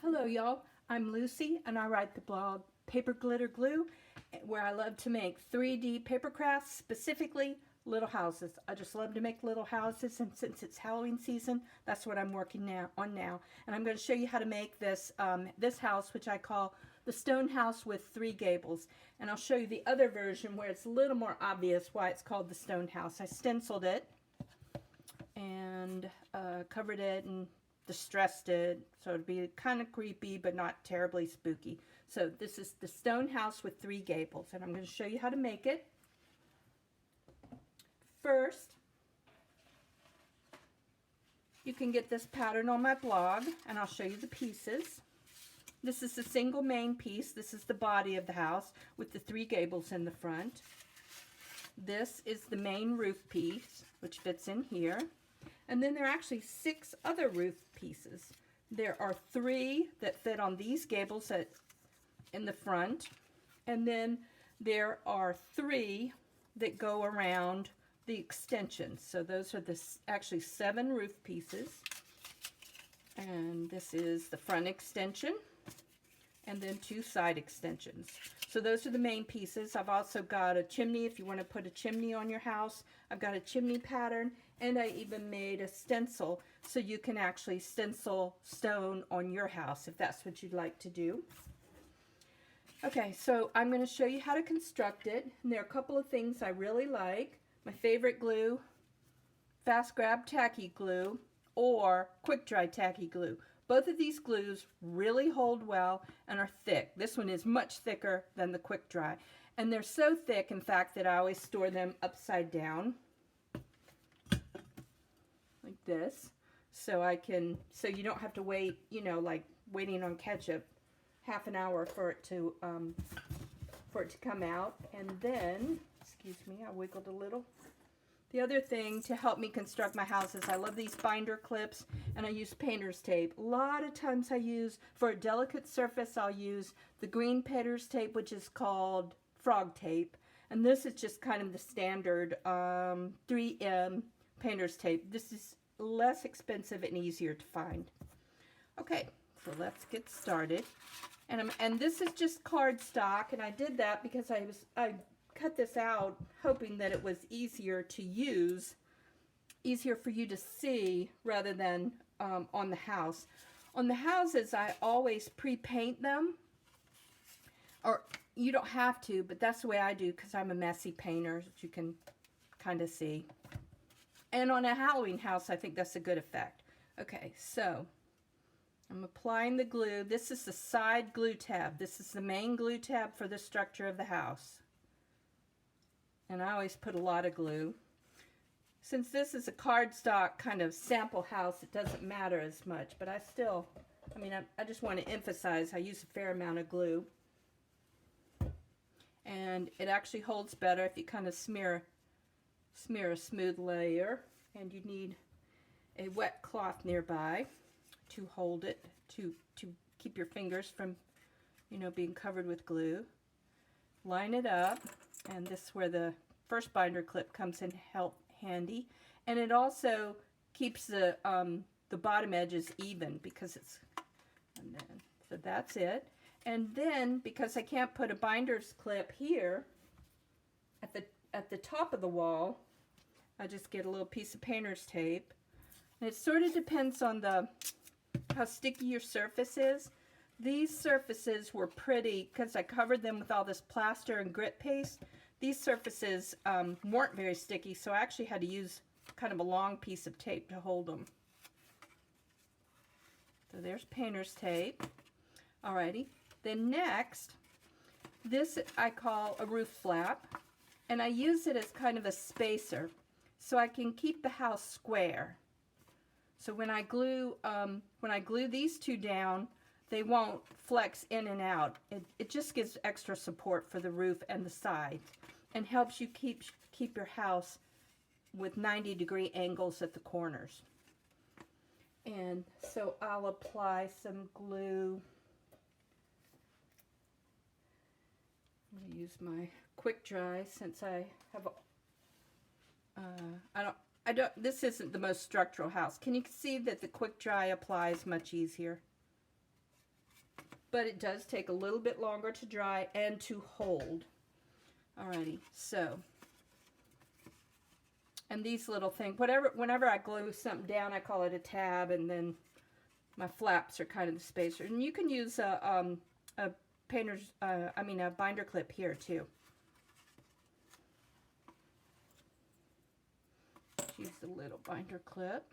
Hello y'all, I'm Lucy and I write the blog Paper Glitter Glue, where I love to make 3D paper crafts, specifically little houses. I just love to make little houses, and since it's Halloween season, that's what I'm working on now. And I'm going to show you how to make this this house, which I call the stone house with three gables. And I'll show you the other version where it's a little more obvious why it's called the stone house. I stenciled it and covered it and distressed it so it'd be kind of creepy but not terribly spooky. So this is the stone house with three gables, and I'm going to show you how to make it. First, you can get this pattern on my blog, and I'll show you the pieces. This is the single main piece. This is the body of the house with the three gables in the front. This is the main roof piece, which fits in here. And then there are actually 6 other roof pieces. There are 3 that fit on these gables in the front. And then there are 3 that go around the extensions. So those are actually 7 roof pieces. And this is the front extension. And then 2 side extensions. So those are the main pieces. I've also got a chimney if you want to put a chimney on your house. I've got a chimney pattern, and I even made a stencil so you can actually stencil stone on your house if that's what you'd like to do. Okay, so I'm going to show you how to construct it. And there are a couple of things I really like. My favorite glue, Fast Grab Tacky Glue, or Quick Dry Tacky Glue. Both of these glues really hold well and are thick. This one is much thicker than the Quick Dry. And they're so thick, in fact, that I always store them upside down. Like this. So you don't have to wait, you know, like waiting on ketchup, half an hour for it to come out. And then, excuse me, I wiggled a little. The other thing to help me construct my house is I love these binder clips, and I use painter's tape. A lot of times I use, for a delicate surface, I'll use the green painter's tape, which is called frog tape. And this is just kind of the standard 3M painter's tape. This is less expensive and easier to find. Okay, so let's get started. And this is just cardstock, and I did that because I cut this out hoping that it was easier to use, easier for you to see rather than on the house. On the houses, I always pre-paint them, or you don't have to, but that's the way I do because I'm a messy painter, as you can kind of see. And on a Halloween house, I think that's a good effect. Okay, so I'm applying the glue. This is the side glue tab. This is the main glue tab for the structure of the house. And I always put a lot of glue. Since this is a cardstock kind of sample house, it doesn't matter as much, but I just want to emphasize I use a fair amount of glue. And it actually holds better if you kind of smear a smooth layer, and you need a wet cloth nearby to hold it, to keep your fingers from, you know, being covered with glue. Line it up, and this is where the first binder clip comes in handy, and it also keeps the bottom edges even because it's, and then so that's it. And then because I can't put a binder's clip here at the top of the wall, I just get a little piece of painter's tape, and it sort of depends on how sticky your surface is. These surfaces were pretty because I covered them with all this plaster and grit paste. These surfaces weren't very sticky, so I actually had to use kind of a long piece of tape to hold them. So there's painter's tape. Alrighty. Then next, this I call a roof flap, and I use it as kind of a spacer so I can keep the house square. So when I glue these two down, they won't flex in and out. It just gives extra support for the roof and the sides, and helps you keep your house with 90-degree angles at the corners. And so I'll apply some glue. I'm going to use my quick dry since I have this isn't the most structural house. Can you see that the quick dry applies much easier? but it does take a little bit longer to dry and to hold. Alrighty, so, and these little things, whenever I glue something down, I call it a tab, and then my flaps are kind of the spacer. And you can use a painter's, a binder clip here too. Use the little binder clip.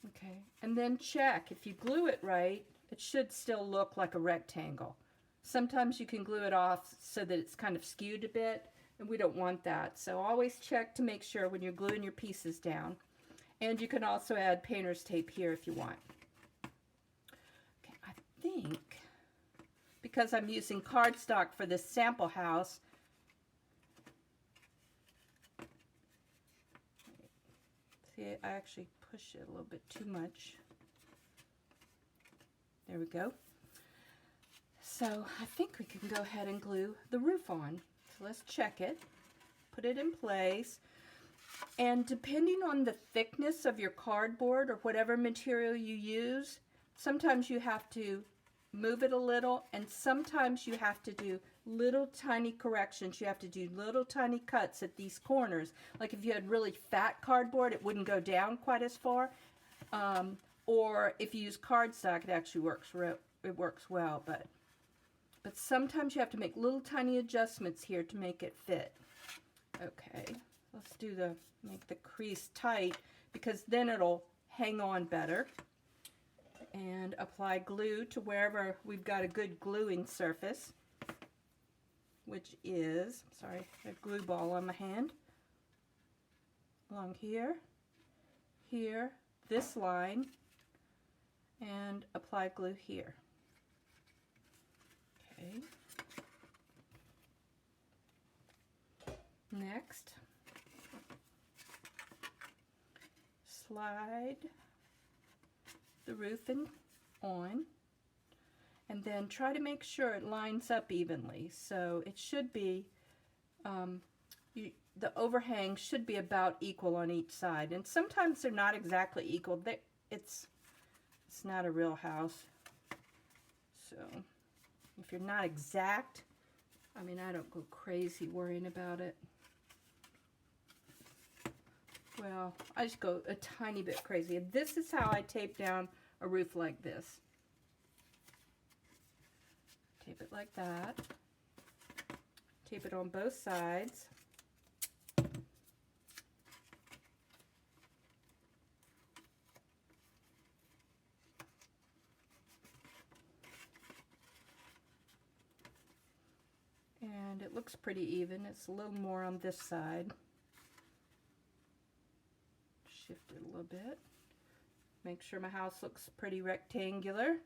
Okay, and then check. If you glue it right, it should still look like a rectangle. Sometimes you can glue it off so that it's kind of skewed a bit, and we don't want that. So always check to make sure when you're gluing your pieces down. And you can also add painter's tape here if you want. Okay, I think because I'm using cardstock for this sample house, see, I actually push it a little bit too much. There we go. So I think we can go ahead and glue the roof on. So let's check it, put it in place. And depending on the thickness of your cardboard or whatever material you use, sometimes you have to move it a little, and sometimes you have to do little tiny corrections. You have to do little tiny cuts at these corners. Like if you had really fat cardboard, it wouldn't go down quite as far. Or if you use cardstock, it actually works well. But sometimes you have to make little tiny adjustments here to make it fit. Okay, let's do make the crease tight, because then it'll hang on better. And apply glue to wherever we've got a good gluing surface, which is, sorry, a glue ball on my hand. Along here, here, this line, and apply glue here. Okay. Next, slide the roofing on, and then try to make sure it lines up evenly. So it should be, the overhang should be about equal on each side, and sometimes they're not exactly equal. It's not a real house, so if you're not exact, I mean, I don't go crazy worrying about it. Well, I just go a tiny bit crazy. And this is how I tape down a roof like this. Tape it like that. Tape it on both sides. And it looks pretty even. It's a little more on this side. Shift it a little bit. Make sure my house looks pretty rectangular.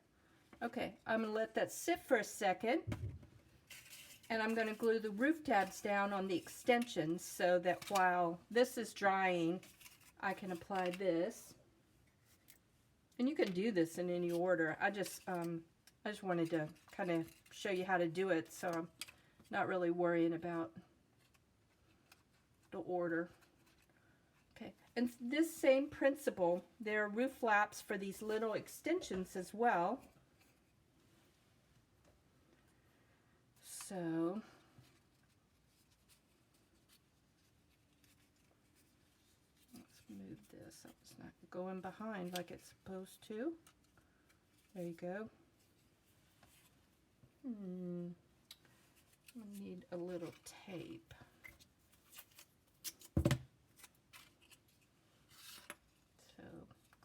Okay, I'm going to let that sit for a second. And I'm going to glue the roof tabs down on the extensions so that while this is drying, I can apply this. And you can do this in any order. I just wanted to kind of show you how to do it, so I'm not really worrying about the order. Okay, and this same principle, there are roof flaps for these little extensions as well. So let's move this so it's not going behind like it's supposed to. There you go. I need a little tape. So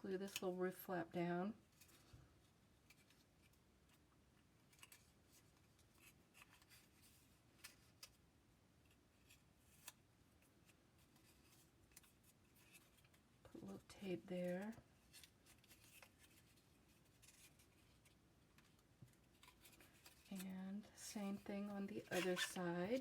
glue this little roof flap down. Put a little tape there. And same thing on the other side.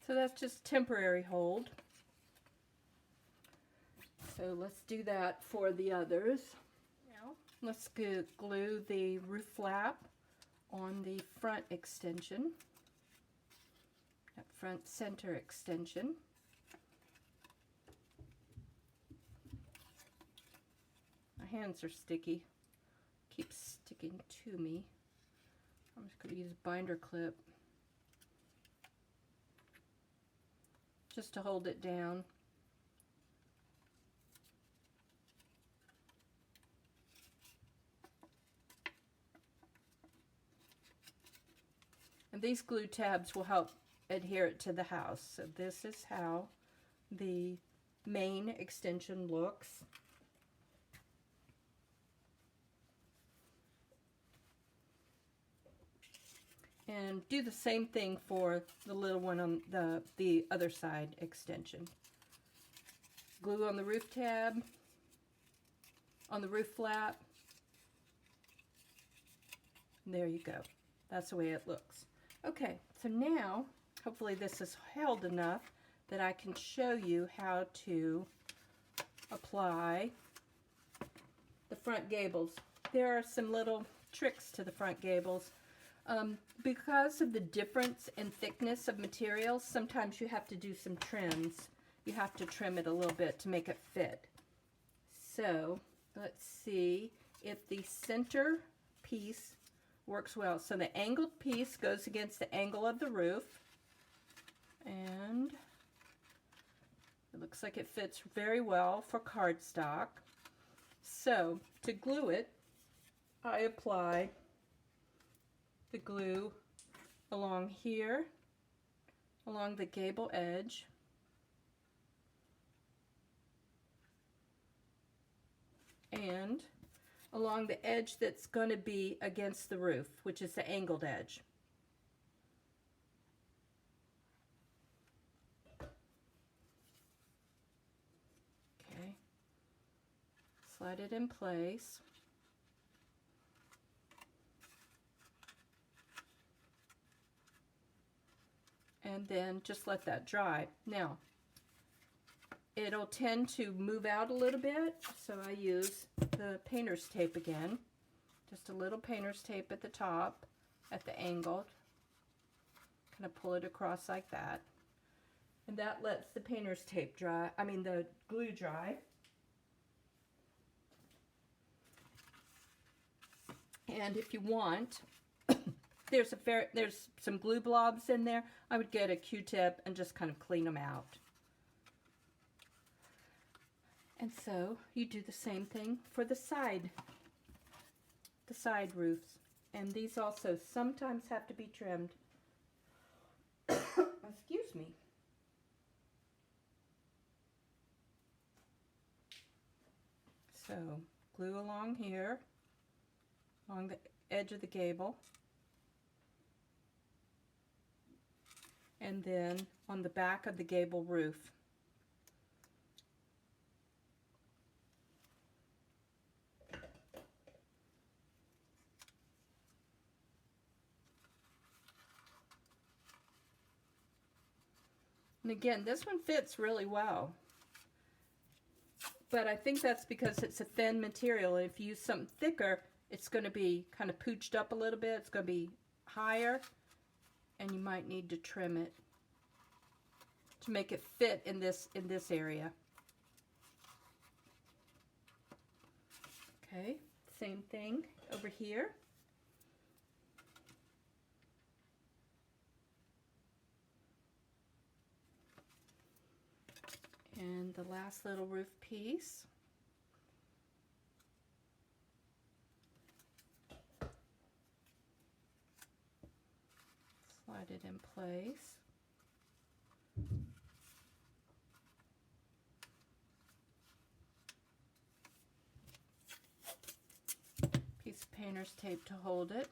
So that's just temporary hold. So let's do that for the others. Now let's glue the roof flap on the front extension. that front center extension. My hands are sticky. Keeps sticking to me. I'm just going to use a binder clip just to hold it down. And these glue tabs will help adhere it to the house. So this is how the main extension looks. And do the same thing for the little one on the other side extension. Glue on the roof tab, on the roof flap. And there you go. That's the way it looks. Okay, so now, hopefully this is held enough that I can show you how to apply the front gables. There are some little tricks to the front gables. Because of the difference in thickness of materials, sometimes you have to do some trims. You have to trim it a little bit to make it fit. So let's see if the center piece works well. So the angled piece goes against the angle of the roof, and it looks like it fits very well for cardstock. So to glue it, I apply the glue along here, along the gable edge, and along the edge that's going to be against the roof, which is the angled edge. Okay, slide it in place. And then just let that dry. Now, it'll tend to move out a little bit, so I use the painter's tape again. Just a little painter's tape at the top, at the angle. Kind of pull it across like that. And that lets the painter's tape dry, the glue dry. And if you want, there's some glue blobs in there. I would get a Q-tip and just kind of clean them out. And so you do the same thing for the side roofs. And these also sometimes have to be trimmed. Excuse me. So glue along here, along the edge of the gable. And then on the back of the gable roof. And again, this one fits really well. But I think that's because it's a thin material. If you use something thicker, it's going to be kind of pooched up a little bit. It's going to be higher. And you might need to trim it to make it fit in this area. Okay, same thing over here. And the last little roof piece. Slide it in place. Piece of painter's tape to hold it.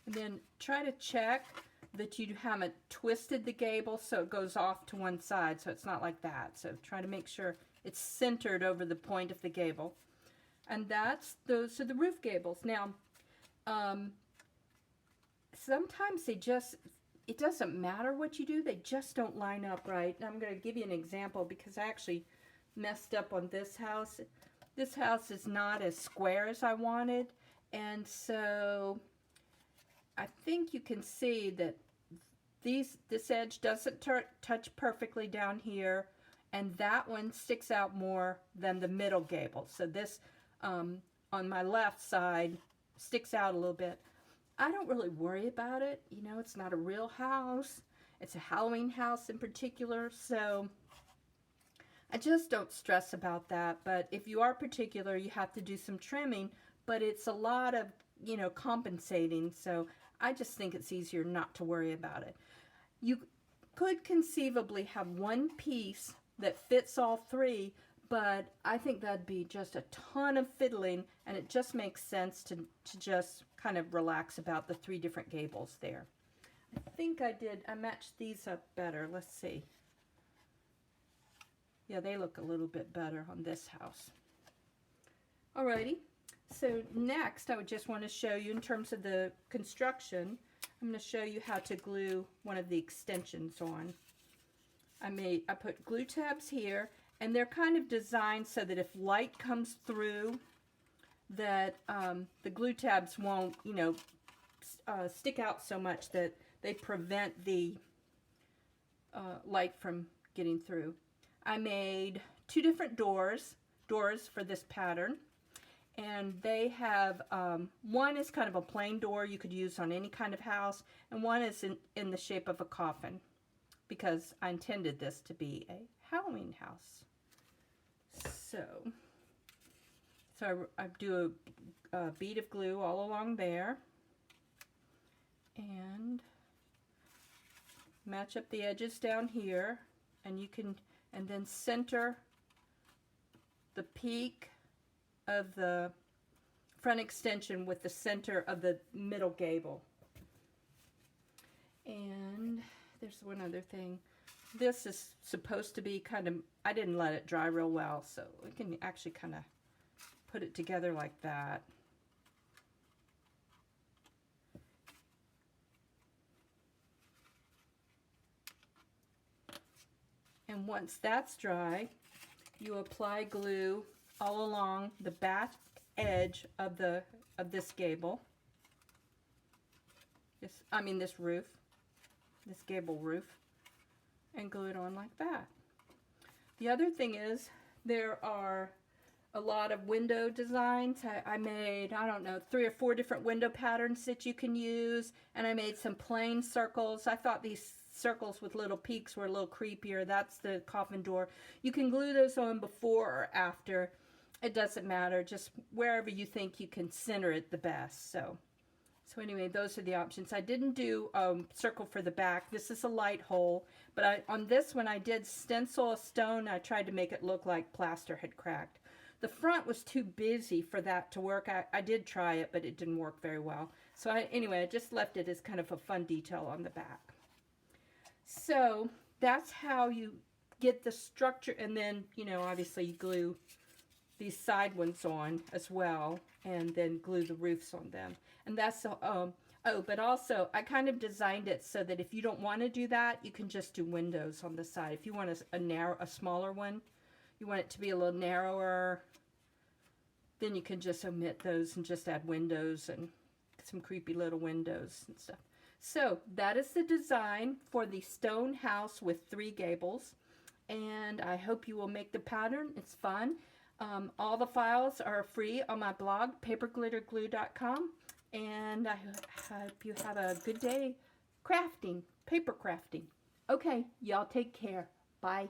And then try to check that you haven't twisted the gable so it goes off to one side, so it's not like that. So try to make sure it's centered over the point of the gable. And those are the roof gables. Now, sometimes it doesn't matter what you do, they just don't line up right. And I'm going to give you an example because I actually messed up on this house. This house is not as square as I wanted, And so I think you can see that this edge doesn't touch perfectly down here, and that one sticks out more than the middle gable. So this on my left side sticks out a little bit. I don't really worry about it. You know, it's not a real house. It's a Halloween house in particular, so I just don't stress about that. But if you are particular, you have to do some trimming, but it's a lot of, you know, compensating, so I just think it's easier not to worry about it. You could conceivably have one piece that fits all three, but I think that'd be just a ton of fiddling, and it just makes sense to just kind of relax about the three different gables there. I think I matched these up better. Let's see. Yeah, they look a little bit better on this house. Alrighty, so next I would just want to show you in terms of the construction, I'm going to show you how to glue one of the extensions on. I put glue tabs here, and they're kind of designed so that if light comes through, that the glue tabs won't, you know, stick out so much that they prevent the light from getting through. I made two different doors for this pattern, and they have, one is kind of a plain door you could use on any kind of house, and one is in the shape of a coffin, because I intended this to be a Halloween house. So I do a bead of glue all along there, and match up the edges down here, and you can, and then center the peak of the front extension with the center of the middle gable. And there's one other thing. This is supposed to be kind of, I didn't let it dry real well, so we can actually kind of put it together like that. And once that's dry, you apply glue all along the back edge of this gable. This roof, this gable roof, and glue it on like that. The other thing is, there are a lot of window designs. I made, I don't know, 3 or 4 different window patterns that you can use, and I made some plain circles. I thought these circles with little peaks were a little creepier. That's the coffin door. You can glue those on before or after. It doesn't matter, just wherever you think you can center it the best. So anyway, those are the options. I didn't do circle for the back. This is a light hole, but on this one I did stencil a stone. I tried to make it look like plaster had cracked. The front was too busy for that to work. I did try it, but it didn't work very well. So anyway, I just left it as kind of a fun detail on the back. So that's how you get the structure, and then, you know, obviously you glue these side ones on as well, and then glue the roofs on them. And that's, but also I kind of designed it so that if you don't want to do that, you can just do windows on the side. If you want a smaller one, you want it to be a little narrower, then you can just omit those and just add windows and some creepy little windows and stuff. So that is the design for the stone house with 3 gables, and I hope you will make the pattern. It's fun. All the files are free on my blog, paperglitterglue.com, and I hope you have a good day crafting, paper crafting. Okay, y'all take care. Bye.